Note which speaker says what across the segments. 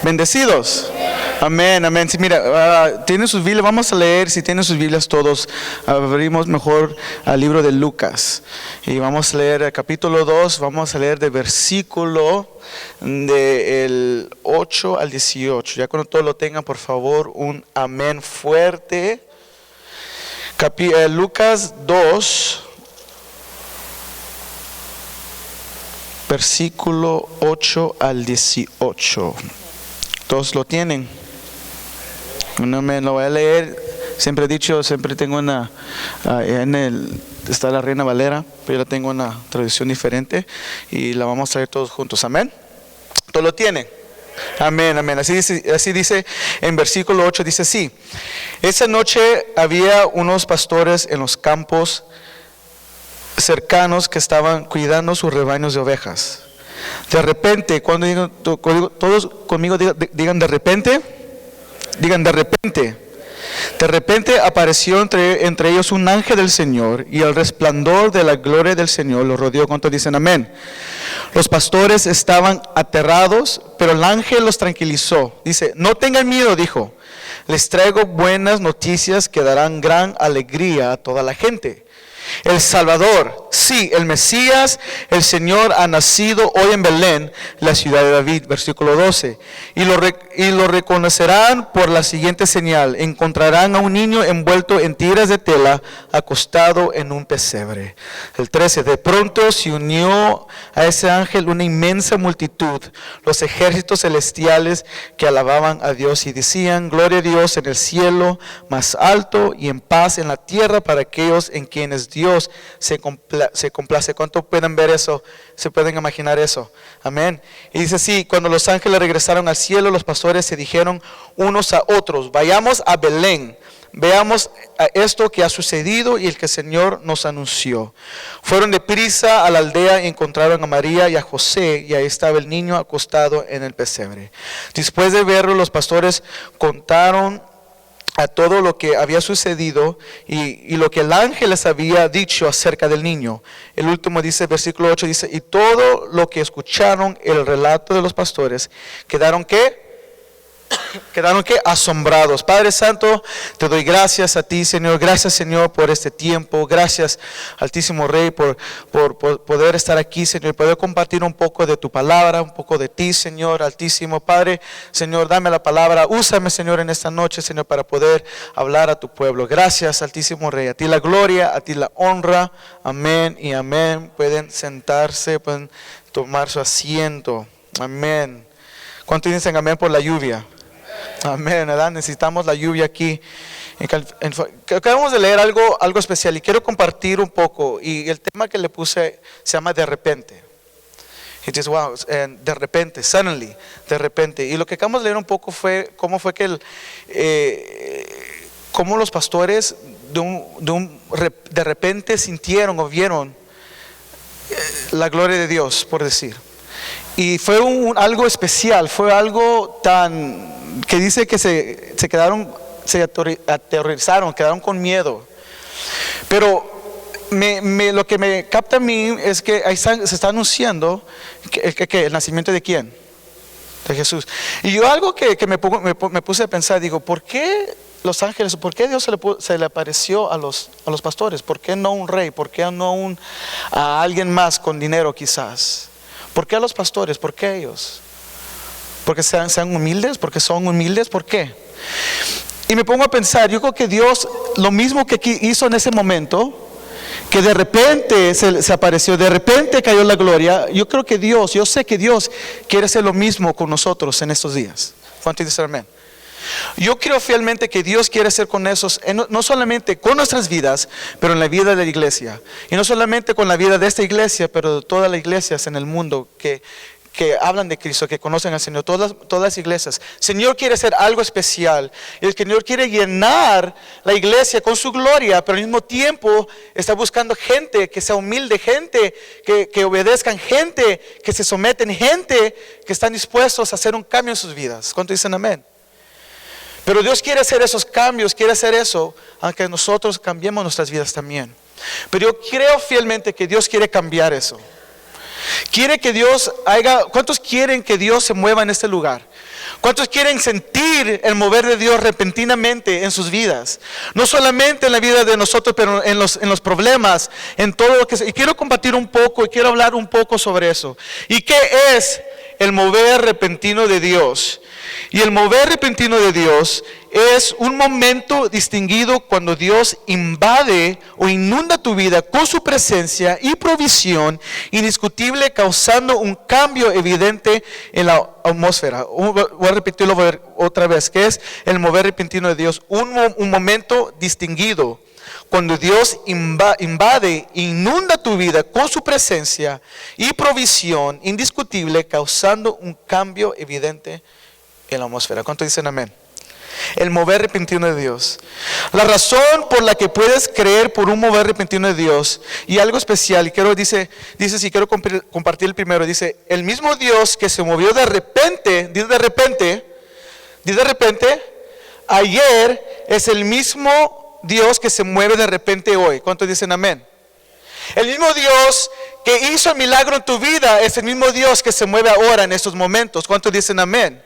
Speaker 1: ¿Bendecidos? Amén, amén. Sí, mira, tienen sus Biblias, vamos a leer, si tienen sus Biblias todos, abrimos mejor al libro de Lucas. Y vamos a leer el capítulo 2, vamos a leer de versículo del 8 al 18. Ya cuando todos lo tengan, por favor, un amén fuerte. Lucas 2, versículo 8 al 18. ¿Todos lo tienen? No me lo voy a leer. Siempre he dicho, siempre tengo una, está la Reina Valera, pero yo tengo una traducción diferente y la vamos a leer todos juntos. Amén. ¿Todos lo tienen? Amén, amén. Así dice en versículo 8, dice así: esa noche había unos pastores en los campos cercanos que estaban cuidando sus rebaños de ovejas. De repente, cuando digan, todos conmigo digan de repente, digan de repente. De repente apareció entre ellos un ángel del Señor, y el resplandor de la gloria del Señor los rodeó. ¿Cuántos dicen amén? Los pastores estaban aterrados, pero el ángel los tranquilizó. Dice: no tengan miedo, dijo. Les traigo buenas noticias que darán gran alegría a toda la gente. El Salvador, sí, el Mesías, el Señor, ha nacido hoy en Belén, la ciudad de David. Versículo 12. Y lo reconocerán por la siguiente señal: encontrarán a un niño envuelto en tiras de tela, acostado en un pesebre. El 13. De pronto se unió a ese ángel una inmensa multitud, los ejércitos celestiales que alababan a Dios y decían: gloria a Dios en el cielo más alto, y en paz en la tierra para aquellos en quienes Dios se complace. ¿Cuánto pueden ver eso? ¿Se pueden imaginar eso? Amén. Y dice así: cuando los ángeles regresaron al cielo, los pastores se dijeron unos a otros: vayamos a Belén, veamos esto que ha sucedido y el que el Señor nos anunció. Fueron deprisa a la aldea y encontraron a María y a José, y ahí estaba el niño acostado en el pesebre. Después de verlo, los pastores contaron a todo lo que había sucedido y lo que el ángel les había dicho acerca del niño. El último dice, versículo 8, dice: y todo lo que escucharon el relato de los pastores, quedaron ¿qué? Quedaron ¿qué? Asombrados. Padre Santo, te doy gracias a ti, Señor. Gracias, Señor, por este tiempo. Gracias, Altísimo Rey, por poder estar aquí, Señor, y poder compartir un poco de tu palabra, un poco de ti, Señor Altísimo. Padre, Señor, dame la palabra. Úsame, Señor, en esta noche, Señor, para poder hablar a tu pueblo. Gracias, Altísimo Rey. A ti la gloria, a ti la honra. Amén y amén. Pueden sentarse, pueden tomar su asiento. Amén. ¿Cuántos dicen amén por la lluvia? Amén, ¿verdad? Necesitamos la lluvia aquí. Acabamos de leer algo especial y quiero compartir un poco. Y el tema que le puse se llama de repente. It is wow, de repente, suddenly, de repente. Y lo que acabamos de leer un poco fue cómo fue que cómo los pastores de repente sintieron o vieron la gloria de Dios, por decir. Y fue algo especial, fue algo tan que dice que se aterrorizaron, quedaron con miedo. Pero lo que me capta a mí es que ahí se está anunciando que el nacimiento de quién, de Jesús. Y yo algo que me puse a pensar, digo, ¿por qué los ángeles, por qué Dios se le apareció a los pastores? ¿Por qué no un rey? ¿Por qué no a alguien más con dinero quizás? ¿Por qué a los pastores? ¿Por qué ellos? ¿Porque sean humildes? ¿Porque son humildes? ¿Por qué? Y me pongo a pensar, yo creo que Dios, lo mismo que hizo en ese momento, que de repente se apareció, de repente cayó la gloria, yo sé que Dios quiere hacer lo mismo con nosotros en estos días. ¿Cuántos dicen amén? Yo creo fielmente que Dios quiere hacer con esos, no solamente con nuestras vidas, pero en la vida de la iglesia. Y no solamente con la vida de esta iglesia, pero de todas las iglesias en el mundo que hablan de Cristo, que conocen al Señor, todas las iglesias. El Señor quiere hacer algo especial. Y el Señor quiere llenar la iglesia con su gloria, pero al mismo tiempo está buscando gente que sea humilde, gente que obedezcan, gente que se someten, gente que están dispuestos a hacer un cambio en sus vidas. ¿Cuántos dicen amén? Pero Dios quiere hacer esos cambios, quiere hacer eso, aunque nosotros cambiemos nuestras vidas también. Pero yo creo fielmente que Dios quiere cambiar eso. Quiere que Dios haga, ¿cuántos quieren que Dios se mueva en este lugar? ¿Cuántos quieren sentir el mover de Dios repentinamente en sus vidas? No solamente en la vida de nosotros, pero en los problemas, en todo lo que... Y quiero compartir un poco y quiero hablar un poco sobre eso. ¿Y qué es el mover repentino de Dios? Y el mover repentino de Dios es un momento distinguido cuando Dios invade o inunda tu vida con su presencia y provisión indiscutible, causando un cambio evidente en la atmósfera. Voy a repetirlo otra vez, que es el mover repentino de Dios. Un momento distinguido cuando Dios invade, inunda tu vida con su presencia y provisión indiscutible, causando un cambio evidente en la atmósfera. ¿Cuánto dicen amén? El mover repentino de Dios. La razón por la que puedes creer por un mover repentino de Dios, y algo especial, y dice si quiero compartir el primero, dice, el mismo Dios que se movió de repente, ayer es el mismo Dios que se mueve de repente hoy. ¿Cuántos dicen amén? El mismo Dios que hizo el milagro en tu vida es el mismo Dios que se mueve ahora en estos momentos. ¿Cuántos dicen amén?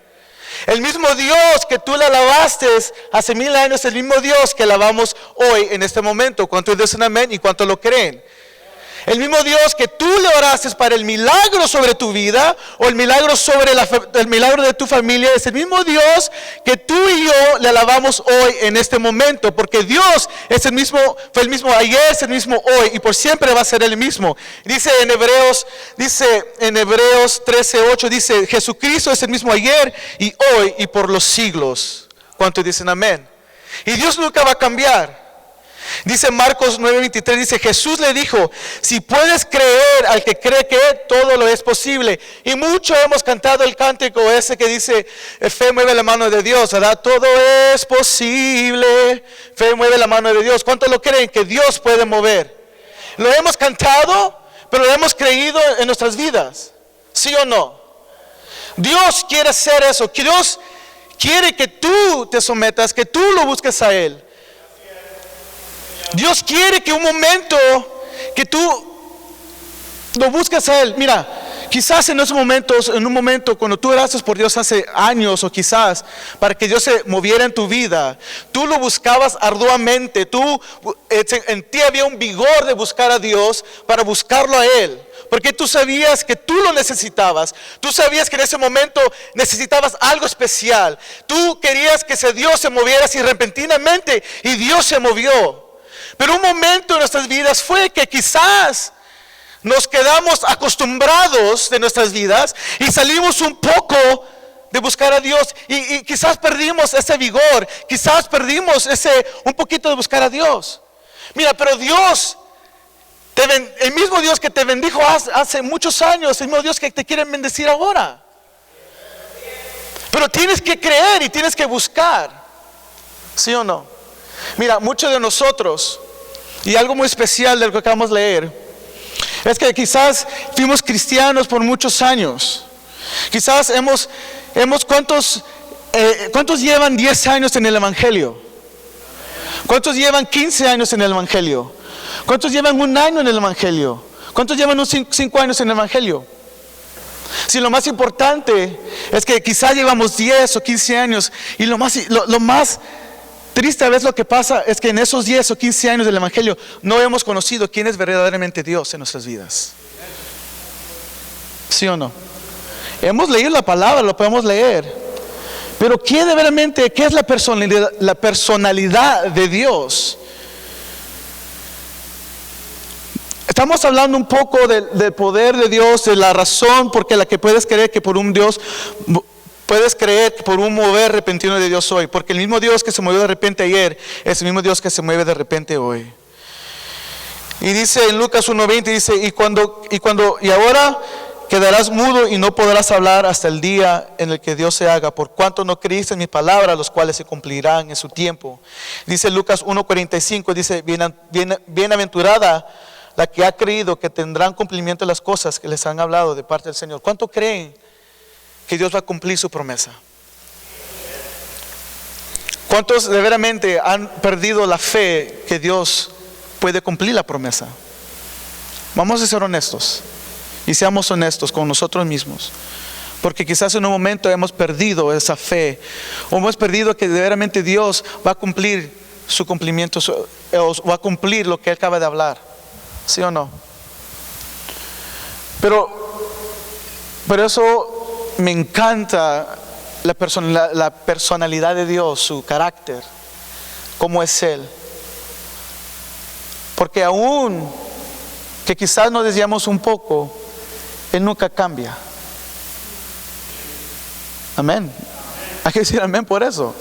Speaker 1: El mismo Dios que tú le alabaste hace 1000 años es el mismo Dios que alabamos hoy en este momento. ¿Cuántos dicen amén y cuántos lo creen? El mismo Dios que tú le oraste para el milagro sobre tu vida o el milagro sobre el milagro de tu familia es el mismo Dios que tú y yo le alabamos hoy en este momento, porque Dios es el mismo, fue el mismo ayer, es el mismo hoy y por siempre va a ser el mismo. Dice en Hebreos 13:8, dice, Jesucristo es el mismo ayer y hoy y por los siglos. ¿Cuántos dicen amén? Y Dios nunca va a cambiar. Dice Marcos 9:23, dice, Jesús le dijo, si puedes creer al que cree que todo lo es posible. Y mucho hemos cantado el cántico ese que dice, fe mueve la mano de Dios, ¿verdad? Todo es posible, fe mueve la mano de Dios. ¿Cuántos lo creen que Dios puede mover? Lo hemos cantado, pero lo hemos creído en nuestras vidas, ¿sí o no? Dios quiere hacer eso, Dios quiere que tú te sometas, que tú lo busques a Él. Dios quiere que un momento que tú lo busques a Él. Mira, quizás en esos momentos, en un momento cuando tú oraste por Dios hace años o quizás para que Dios se moviera en tu vida, tú lo buscabas arduamente, en ti había un vigor de buscar a Dios para buscarlo a Él. Porque tú sabías que tú lo necesitabas. Tú sabías que en ese momento necesitabas algo especial. Tú querías que ese Dios se moviera así repentinamente y Dios se movió. Pero un momento en nuestras vidas fue que quizás nos quedamos acostumbrados de nuestras vidas y salimos un poco de buscar a Dios y quizás perdimos ese vigor, quizás perdimos un poquito de buscar a Dios. Mira, pero Dios, el mismo Dios que te bendijo hace muchos años, el mismo Dios que te quiere bendecir ahora. Pero tienes que creer y tienes que buscar, ¿sí o no? Mira, muchos de nosotros, y algo muy especial de lo que acabamos de leer, es que quizás fuimos cristianos por muchos años. Quizás ¿cuántos llevan 10 años en el Evangelio? ¿Cuántos llevan 15 años en el Evangelio? ¿Cuántos llevan 1 año en el Evangelio? ¿Cuántos llevan unos 5 años en el Evangelio? Si lo más importante es que quizás llevamos 10 o 15 años y lo más triste a veces lo que pasa es que en esos 10 o 15 años del Evangelio no hemos conocido quién es verdaderamente Dios en nuestras vidas. ¿Sí o no? Hemos leído la palabra, lo podemos leer, pero ¿qué es la personalidad de Dios? Estamos hablando un poco del poder de Dios, de la razón por la que puedes creer que por un Dios, puedes creer por un mover repentino de Dios hoy, porque el mismo Dios que se movió de repente ayer es el mismo Dios que se mueve de repente hoy. Y dice en Lucas 1:20, dice, y ahora quedarás mudo y no podrás hablar hasta el día en el que Dios se haga, por cuanto no creíste en mis palabras, los cuales se cumplirán en su tiempo. Dice Lucas 1:45, dice, bienaventurada la que ha creído que tendrán cumplimiento de las cosas que les han hablado de parte del Señor. ¿Cuánto creen que Dios va a cumplir su promesa? ¿Cuántos de veramente han perdido la fe que Dios puede cumplir la promesa? Vamos a ser honestos y seamos honestos con nosotros mismos. Porque quizás en un momento hemos perdido esa fe, o hemos perdido que verdaderamente Dios va a cumplir su cumplimiento, o va a cumplir lo que Él acaba de hablar. ¿Sí o no? Pero por eso me encanta la personalidad de Dios, su carácter, cómo es Él. Porque aún que quizás nos desviamos un poco, Él nunca cambia. Amén. Hay que decir amén por eso.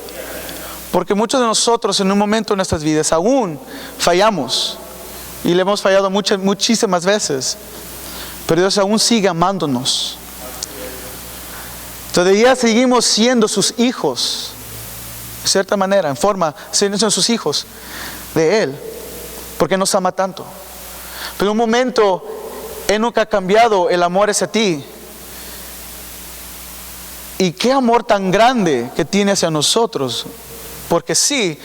Speaker 1: Porque muchos de nosotros en un momento de nuestras vidas aún fallamos. Y le hemos fallado muchísimas veces. Pero Dios aún sigue amándonos. Todavía seguimos siendo sus hijos. De cierta manera, en forma, siendo sus hijos de Él. Porque nos ama tanto. Pero en un momento, Él nunca ha cambiado el amor hacia ti. Y qué amor tan grande que tiene hacia nosotros. Porque si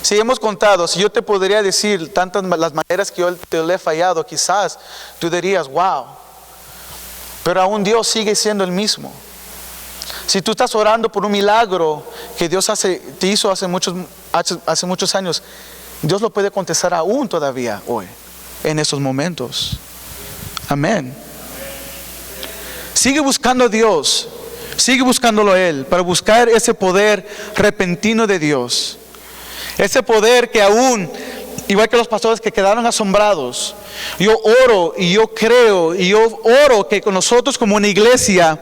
Speaker 1: hemos contado, si yo te podría decir tantas las maneras que yo te le he fallado, quizás tú dirías, wow. Pero aún Dios sigue siendo el mismo. Si tú estás orando por un milagro que Dios te hizo hace muchos años, Dios lo puede contestar aún todavía hoy, en esos momentos. Amén. Sigue buscando a Dios. Sigue buscándolo a Él, para buscar ese poder repentino de Dios. Ese poder que aún, igual que los pastores que quedaron asombrados, yo oro y yo creo y yo oro que con nosotros como una iglesia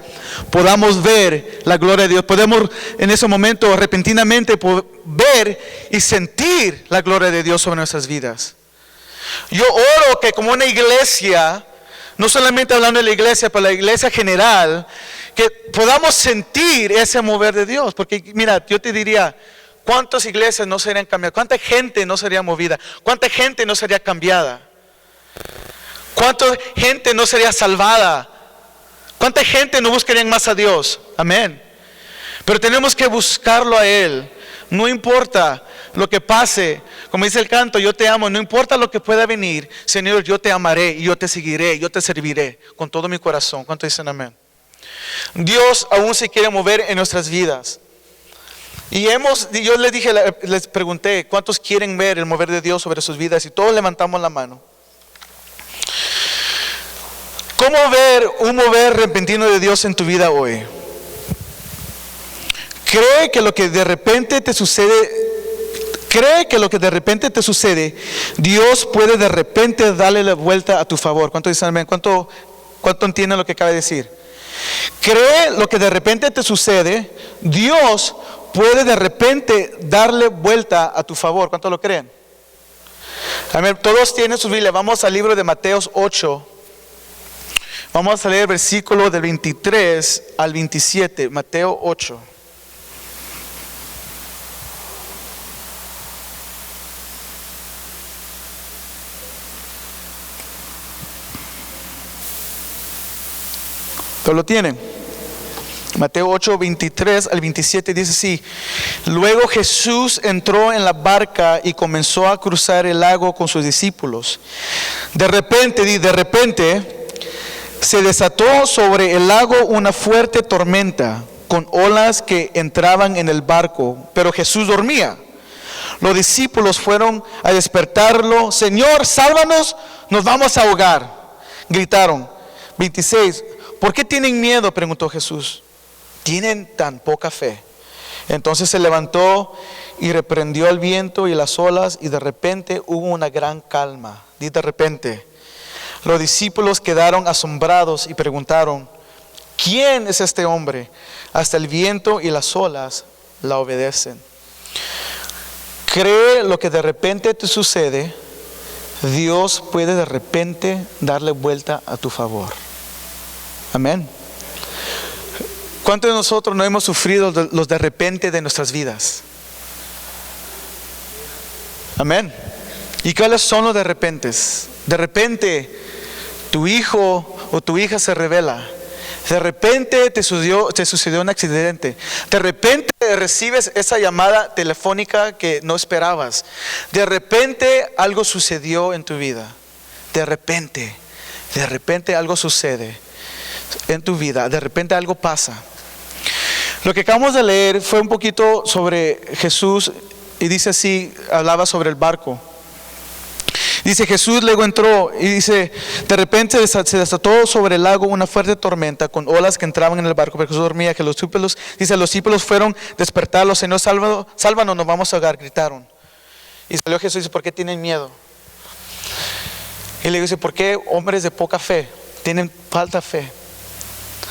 Speaker 1: podamos ver la gloria de Dios. Podemos en ese momento repentinamente ver y sentir la gloria de Dios sobre nuestras vidas. Yo oro que como una iglesia, no solamente hablando de la iglesia, pero la iglesia general, que podamos sentir ese mover de Dios. Porque mira, yo te diría, ¿cuántas iglesias no serían cambiadas? ¿Cuánta gente no sería movida? ¿Cuánta gente no sería cambiada? ¿Cuánta gente no sería salvada? ¿Cuánta gente no buscaría más a Dios? Amén. Pero tenemos que buscarlo a Él. No importa lo que pase, como dice el canto, yo te amo, no importa lo que pueda venir, Señor, yo te amaré y yo te seguiré, yo te serviré con todo mi corazón. ¿Cuántos dicen amén? Dios aún se quiere mover en nuestras vidas. Y yo les pregunté, ¿cuántos quieren ver el mover de Dios sobre sus vidas? Y todos levantamos la mano. ¿Cómo ver un mover repentino de Dios en tu vida hoy? Cree que lo que de repente te sucede, Dios puede de repente darle la vuelta a tu favor. ¿Cuánto dicen amén? ¿Cuánto entienden lo que acaba de decir? Cree lo que de repente te sucede, Dios puede de repente darle vuelta a tu favor. ¿Cuánto lo creen? Amén. Todos tienen su Biblia. Vamos al libro de Mateo 8. Vamos a leer el versículo del 23 al 27. Mateo 8. ¿Todos lo tienen? Mateo 8, 23 al 27 dice así: luego Jesús entró en la barca y comenzó a cruzar el lago con sus discípulos. De repente se desató sobre el lago una fuerte tormenta, con olas que entraban en el barco, pero Jesús dormía. Los discípulos fueron a despertarlo. Señor, sálvanos, nos vamos a ahogar, gritaron. 26. ¿Por qué tienen miedo?, preguntó Jesús. ¿Tienen tan poca fe? Entonces se levantó y reprendió el viento y las olas, y de repente hubo una gran calma. Y de repente los discípulos quedaron asombrados y preguntaron: ¿quién es este hombre? Hasta el viento y las olas la obedecen. Cree lo que de repente te sucede, Dios puede de repente darle vuelta a tu favor. Amén. ¿Cuántos de nosotros no hemos sufrido los de repente de nuestras vidas? Amén. ¿Y cuáles son los de repentes? De repente tu hijo o tu hija se revela. De repente te sucedió un accidente. De repente recibes esa llamada telefónica que no esperabas. De repente algo sucedió en tu vida. De repente algo sucede. en tu vida, de repente algo pasa. Lo que acabamos de leer fue un poquito sobre Jesús y dice así, hablaba sobre el barco. Dice, Jesús luego entró y dice, de repente se desató sobre el lago una fuerte tormenta con olas que entraban en el barco, pero Jesús dormía. Que los discípulos fueron despertarlos, Señor, sálvanos, nos vamos a ahogar, gritaron. Y salió Jesús y dice, ¿por qué tienen miedo? Y le dice, ¿por qué hombres de poca fe tienen falta de fe?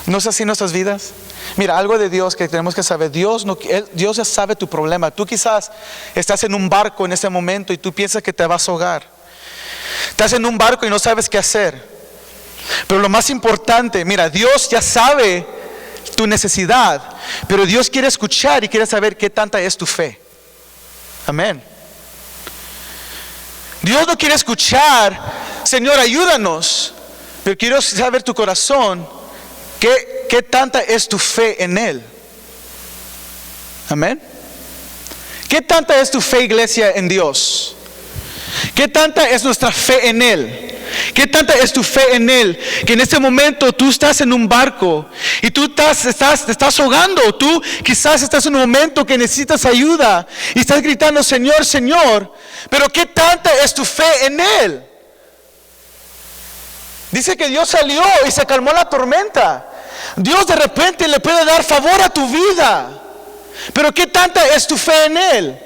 Speaker 1: ¿No es así en nuestras vidas? Mira, algo de Dios que tenemos que saber. Dios ya sabe tu problema. Tú quizás estás en un barco en ese momento y tú piensas que te vas a ahogar. Estás en un barco y no sabes qué hacer. Pero lo más importante, mira, Dios ya sabe tu necesidad, pero Dios quiere escuchar y quiere saber qué tanta es tu fe. Amén. Dios no quiere escuchar, Señor, ayúdanos, pero quiero saber tu corazón, qué tanta es tu fe en Él. Amén. ¿Qué tanta es tu fe, iglesia, en Dios? ¿Qué tanta es nuestra fe en Él? ¿Qué tanta es tu fe en Él? Que en este momento tú estás en un barco y tú te estás ahogando. Tú quizás estás en un momento que necesitas ayuda y estás gritando, Señor, Señor. Pero ¿qué tanta es tu fe en Él? Dice que Dios salió y se calmó la tormenta. Dios de repente le puede dar favor a tu vida. Pero ¿qué tanta es tu fe en Él?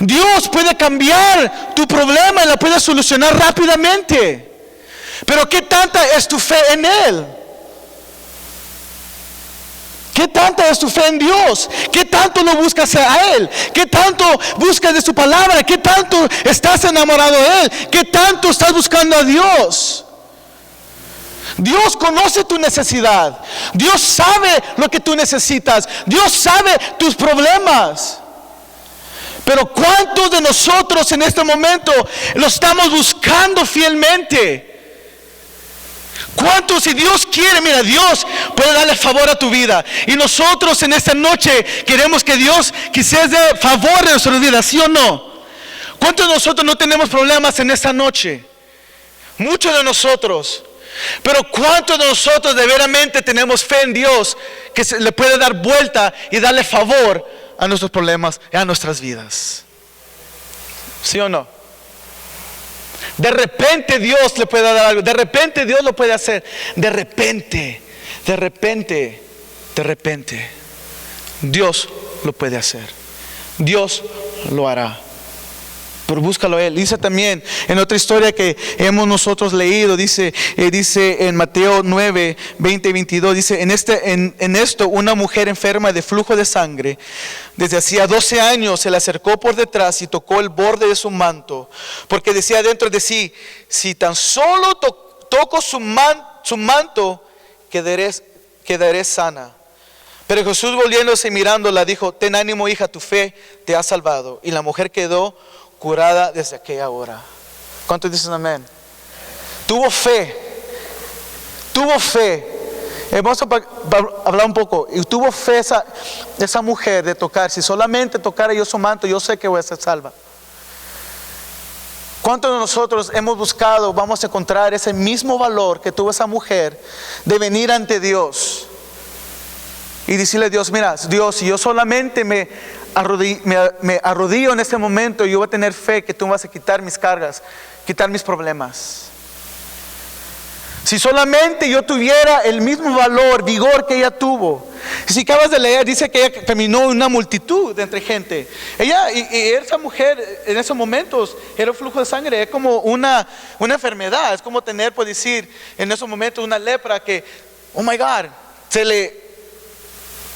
Speaker 1: Dios puede cambiar tu problema y la puede solucionar rápidamente. Pero ¿qué tanta es tu fe en Él? ¿Qué tanta es tu fe en Dios? ¿Qué tanto lo buscas a Él? ¿Qué tanto buscas de su palabra? ¿Qué tanto estás enamorado de Él? ¿Qué tanto estás buscando a Dios? Dios conoce tu necesidad. Dios sabe lo que tú necesitas. Dios sabe tus problemas. Pero ¿cuántos de nosotros en este momento lo estamos buscando fielmente? ¿Cuántos? Si Dios quiere, mira, Dios puede darle favor a tu vida. Y nosotros en esta noche queremos que Dios quizás dé favor a nuestra vida, ¿sí o no? ¿Cuántos de nosotros no tenemos problemas en esta noche? Muchos de nosotros. Pero ¿cuántos de nosotros de veramente tenemos fe en Dios que le puede dar vuelta y darle favor a nuestros problemas y a nuestras vidas? ¿Sí o no? De repente Dios le puede dar algo. De repente Dios lo puede hacer. De repente Dios lo puede hacer. Dios lo hará. Pero búscalo a Él. Dice también en otra historia que hemos nosotros leído, dice en Mateo 9, 20 y 22, dice, en esto una mujer enferma de flujo de sangre, desde hacía 12 años, se le acercó por detrás y tocó el borde de su manto, porque decía dentro de sí, si tan solo toco su manto, quedaré sana. Pero Jesús, volviéndose y mirándola, dijo, ten ánimo, hija, tu fe te ha salvado. Y la mujer quedó curada desde aquella hora. ¿Cuántos dicen amén? Tuvo fe. Vamos a hablar un poco. Y tuvo fe esa mujer de tocar. Si solamente tocara yo su manto, yo sé que voy a ser salva. ¿Cuántos de nosotros hemos buscado, vamos a encontrar ese mismo valor que tuvo esa mujer de venir ante Dios y decirle a Dios, mira, Dios, si yo solamente me arrodillo en este momento, yo voy a tener fe que tú me vas a quitar mis cargas, quitar mis problemas. Si solamente yo tuviera el mismo valor, vigor que ella tuvo. Si acabas de leer, dice que ella caminó en una multitud de entre gente. Ella y esa mujer en esos momentos era un flujo de sangre, es como una enfermedad, es como tener, por decir, en esos momentos una lepra que, oh my God,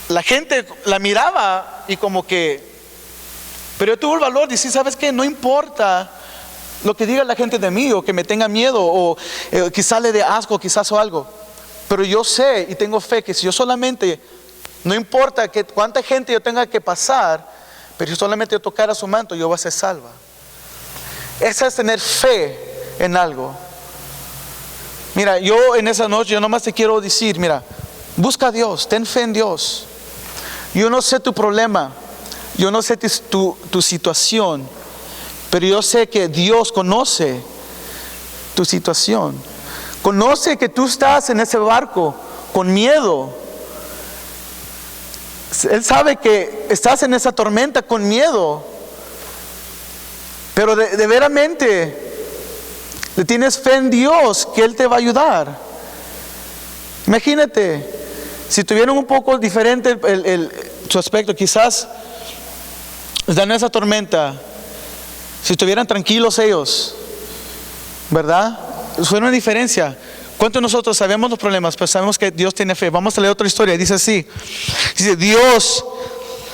Speaker 1: la gente la miraba y como que, pero yo tuve el valor de decir, ¿sabes qué? No importa lo que diga la gente de mí, o que me tenga miedo, o quizás le dé asco, quizás o algo, pero yo sé y tengo fe que si yo solamente, no importa cuánta gente yo tenga que pasar, pero si solamente yo tocara su manto, yo voy a ser salva. Esa es tener fe en algo. Mira, yo en esa noche, yo nomás te quiero decir, mira, busca a Dios, ten fe en Dios. Yo no sé tu problema, yo no sé tu situación, pero yo sé que Dios conoce tu situación. Conoce que tú estás en ese barco con miedo. Él sabe que estás en esa tormenta con miedo, pero de veramente le tienes fe en Dios que Él te va a ayudar. Imagínate, si tuvieran un poco diferente su aspecto, quizás están en esa tormenta, si estuvieran tranquilos ellos, ¿verdad? Fue una diferencia. ¿Cuántos de nosotros sabemos los problemas, pero sabemos que Dios tiene fe? Vamos a leer otra historia. Dice así, dice Dios,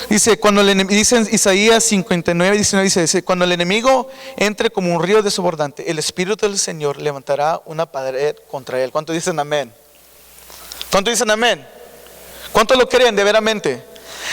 Speaker 1: dice en Isaías 59, 19, dice, cuando el enemigo entre como un río desbordante, el Espíritu del Señor levantará una pared contra él. ¿Cuántos dicen amén? ¿Cuántos dicen amén? ¿Cuántos lo creen de veramente?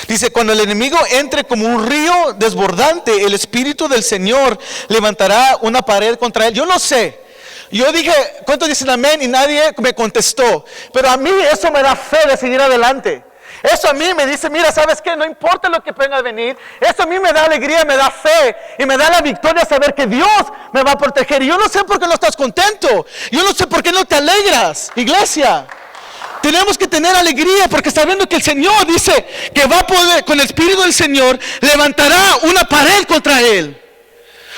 Speaker 1: Dice, cuando el enemigo entre como un río desbordante, el Espíritu del Señor levantará una pared contra él. Yo no sé. Yo dije, ¿cuántos dicen amén? Y nadie me contestó. Pero a mí eso me da fe de seguir adelante. Eso a mí me dice, mira, ¿sabes qué? No importa lo que venga a venir. Eso a mí me da alegría, me da fe. Y me da la victoria saber que Dios me va a proteger. Y yo no sé por qué no estás contento. Yo no sé por qué no te alegras, iglesia. Tenemos que tener alegría porque sabiendo que el Señor dice que va a poder, con el Espíritu del Señor, levantará una pared contra él.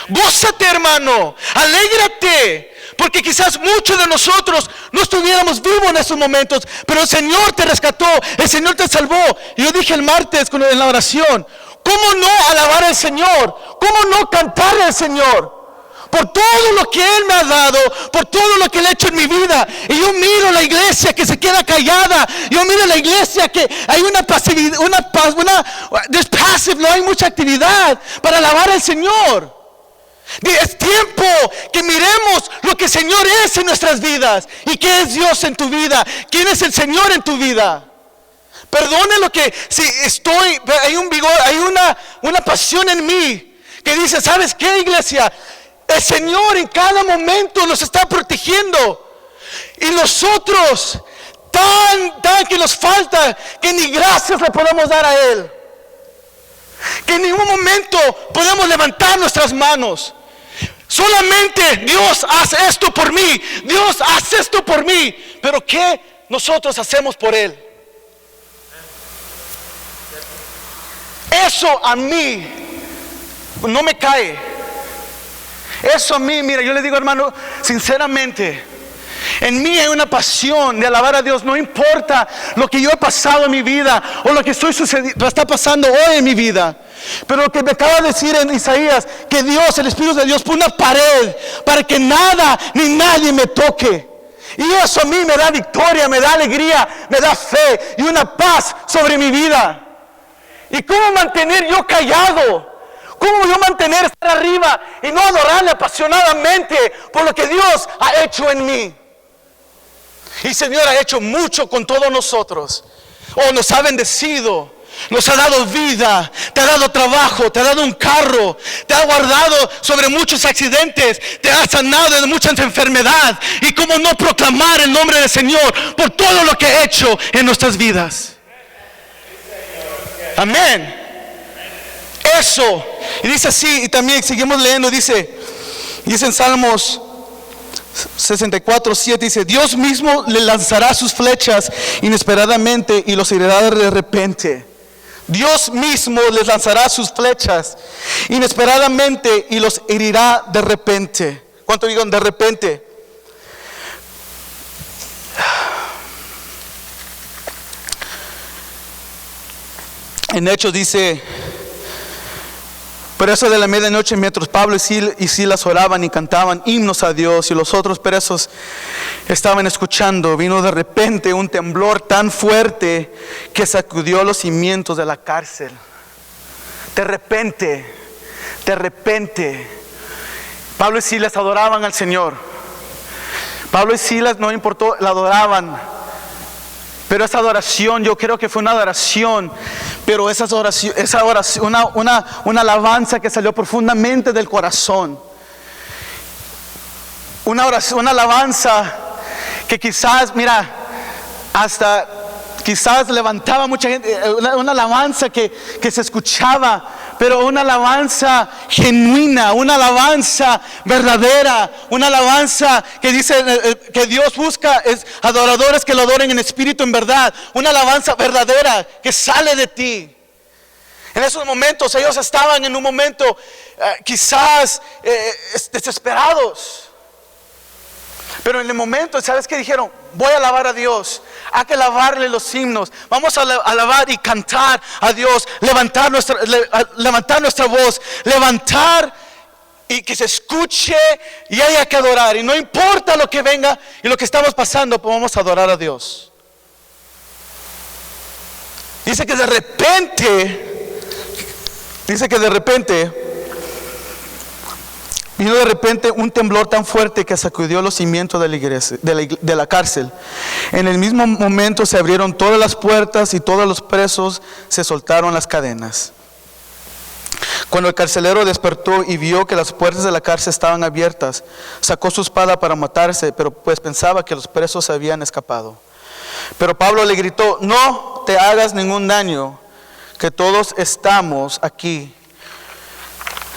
Speaker 1: Gózate, hermano, alégrate. Porque quizás muchos de nosotros no estuviéramos vivos en esos momentos, pero el Señor te rescató, el Señor te salvó. Y yo dije el martes en la oración, ¿cómo no alabar al Señor? ¿Cómo no cantarle al Señor? Por todo lo que Él me ha dado, por todo lo que Él ha hecho en mi vida. Y yo miro la iglesia que se queda callada. Yo miro la iglesia que hay una pasividad, no hay mucha actividad para alabar al Señor. Es tiempo que miremos lo que el Señor es en nuestras vidas. ¿Y qué es Dios en tu vida? ¿Quién es el Señor en tu vida? Perdone lo que, si hay un vigor, hay una pasión en mí que dice, ¿sabes qué, iglesia? El Señor en cada momento nos está protegiendo. Y nosotros, tan que nos falta, que ni gracias le podemos dar a Él. Que en ningún momento podemos levantar nuestras manos. Solamente Dios hace esto por mí. Dios hace esto por mí. Pero ¿qué nosotros hacemos por Él? Eso a mí no me cae. Eso a mí, mira, yo le digo, hermano, sinceramente, en mí hay una pasión de alabar a Dios. No importa lo que yo he pasado en mi vida o lo que está pasando hoy en mi vida. Pero lo que me acaba de decir en Isaías, que Dios, el Espíritu de Dios, pone una pared para que nada ni nadie me toque. Y eso a mí me da victoria, me da alegría, me da fe y una paz sobre mi vida. ¿Y cómo mantener yo callado? ¿Cómo yo mantener estar arriba y no adorarle apasionadamente por lo que Dios ha hecho en mí? Y el Señor ha hecho mucho con todos nosotros. Nos ha bendecido, nos ha dado vida, te ha dado trabajo, te ha dado un carro, te ha guardado sobre muchos accidentes, te ha sanado de muchas enfermedades. Y cómo no proclamar el nombre del Señor por todo lo que ha hecho en nuestras vidas. Amén. Eso. Y dice así, y también seguimos leyendo, dice en Salmos 64:7, dice, Dios mismo le lanzará sus flechas inesperadamente y los herirá de repente. Dios mismo les lanzará sus flechas inesperadamente y los herirá de repente. ¿Cuánto digan de repente? En Hechos dice, pero eso de la medianoche, mientras Pablo y Silas oraban y cantaban himnos a Dios y los otros presos estaban escuchando, vino de repente un temblor tan fuerte que sacudió los cimientos de la cárcel. De repente, Pablo y Silas adoraban al Señor. Pablo y Silas no importó, la adoraban. Pero esa adoración, yo creo que fue una adoración, pero esa oración, una alabanza que salió profundamente del corazón. Una alabanza que quizás, mira, hasta
Speaker 2: quizás levantaba mucha gente, una alabanza que se escuchaba, pero una alabanza genuina, una alabanza verdadera, una alabanza que dice que Dios busca es adoradores que lo adoren en espíritu, en verdad, una alabanza verdadera que sale de ti. En esos momentos ellos estaban en un momento quizás desesperados. Pero en el momento, ¿sabes qué dijeron? Voy a alabar a Dios. Hay que alabarle los himnos. Vamos a alabar y cantar a Dios. Levantar nuestra voz. Levantar y que se escuche y haya que adorar. Y no importa lo que venga y lo que estamos pasando, pues vamos a adorar a Dios. Dice que de repente vino de repente un temblor tan fuerte que sacudió los cimientos de la iglesia, de la cárcel. En el mismo momento se abrieron todas las puertas y todos los presos se soltaron las cadenas. Cuando el carcelero despertó y vio que las puertas de la cárcel estaban abiertas, sacó su espada para matarse, pero pues pensaba que los presos se habían escapado. Pero Pablo le gritó: no te hagas ningún daño, que todos estamos aquí.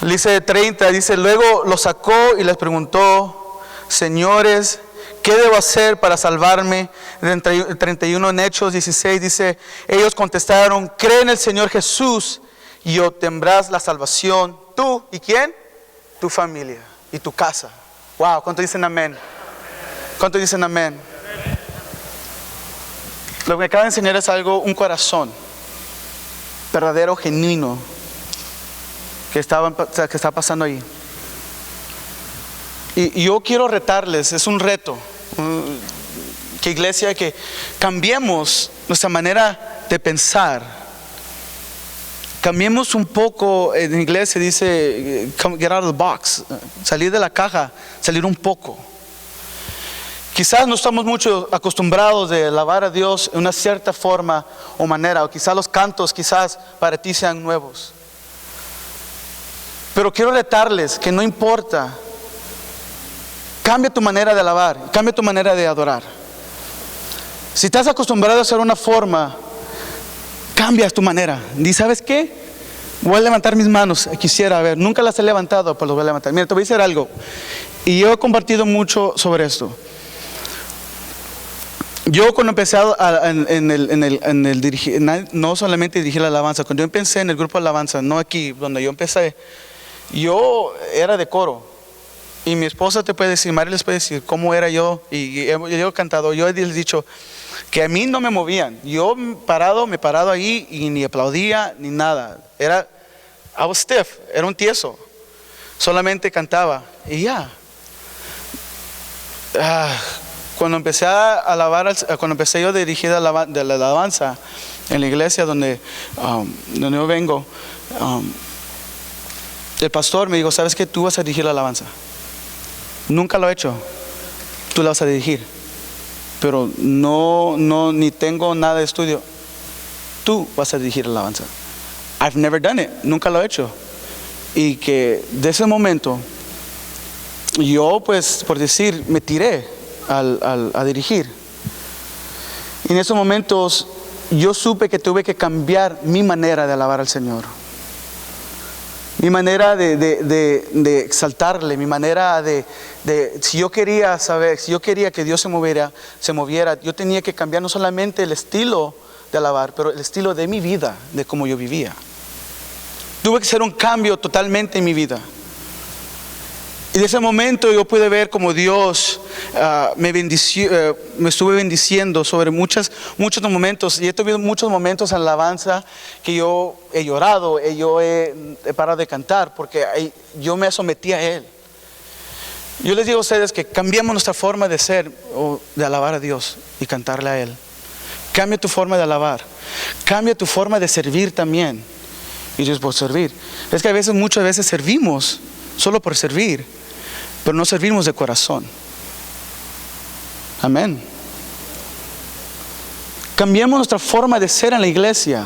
Speaker 2: Dice 30, dice, luego lo sacó y les preguntó: señores, ¿qué debo hacer para salvarme? 31 en Hechos 16 dice, ellos contestaron: cree en el Señor Jesús y obtendrás la salvación, tú y ¿quién? Tu familia y tu casa. Wow, ¿cuántos dicen amén? ¿Cuántos dicen amén? Lo que me acaba de enseñar es algo, un corazón verdadero, genuino, que está pasando ahí. Y yo quiero retarles, es un reto, que iglesia, que cambiemos nuestra manera de pensar. Cambiemos un poco, en inglés se dice get out of the box, salir de la caja, salir un poco. Quizás no estamos mucho acostumbrados de alabar a Dios en una cierta forma o manera, o quizás los cantos quizás para ti sean nuevos. Pero quiero retarles que no importa, cambia tu manera de alabar, cambia tu manera de adorar. Si estás acostumbrado a hacer una forma, cambias tu manera. ¿Y sabes qué? Voy a levantar mis manos, quisiera ver, nunca las he levantado, pero las voy a levantar. Mira, te voy a decir algo, y yo he compartido mucho sobre esto. Yo cuando empecé no solamente dirigir la alabanza, cuando yo empecé en el grupo de alabanza, no aquí, donde yo empecé, yo era de coro. Y mi esposa te puede decir, Mari les puede decir cómo era yo. Y yo he cantado, yo he dicho que a mí no me movían. Yo me parado ahí y ni aplaudía ni nada. I was stiff, era un tieso. Solamente cantaba y ya. Cuando empecé a alabar, cuando empecé yo a dirigir de la alabanza en la iglesia donde yo vengo, el pastor me dijo, ¿sabes qué? Tú vas a dirigir la alabanza. Nunca lo he hecho. Tú la vas a dirigir. Pero ni tengo nada de estudio. Tú vas a dirigir la alabanza. I've never done it. Nunca lo he hecho. Y que de ese momento, yo pues, por decir, me tiré a dirigir. Y en esos momentos yo supe que tuve que cambiar mi manera de alabar al Señor, mi manera de exaltarle, mi manera si yo quería que Dios se moviera, yo tenía que cambiar no solamente el estilo de alabar, pero el estilo de mi vida, de cómo yo vivía. Tuve que hacer un cambio totalmente en mi vida. Y de ese momento yo pude ver como Dios me estuve bendiciendo sobre muchos momentos. Y he tenido muchos momentos en la alabanza que yo he llorado, yo he parado de cantar porque yo me sometí a Él. Yo les digo a ustedes que cambiemos nuestra forma de ser o de alabar a Dios y cantarle a Él. Cambia tu forma de alabar, cambia tu forma de servir también. Y Dios por servir. Es que muchas veces servimos solo por servir, pero no servimos de corazón. Amén. Cambiemos nuestra forma de ser en la iglesia.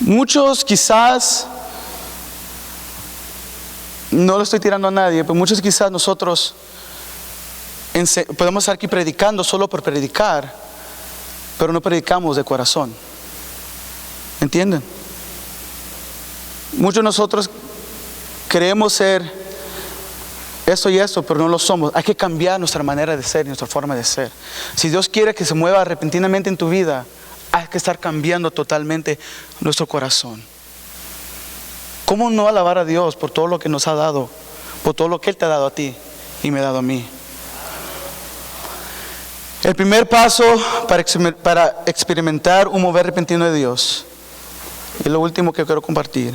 Speaker 2: Muchos quizás, no lo estoy tirando a nadie, pero muchos quizás nosotros podemos estar aquí predicando solo por predicar, pero no predicamos de corazón. ¿Entienden? Muchos de nosotros queremos ser esto y esto, pero no lo somos. Hay que cambiar nuestra manera de ser, nuestra forma de ser. Si Dios quiere que se mueva repentinamente en tu vida, hay que estar cambiando totalmente nuestro corazón. ¿Cómo no alabar a Dios por todo lo que nos ha dado, por todo lo que Él te ha dado a ti y me ha dado a mí? El primer paso para experimentar un mover repentino de Dios, y lo último que quiero compartir,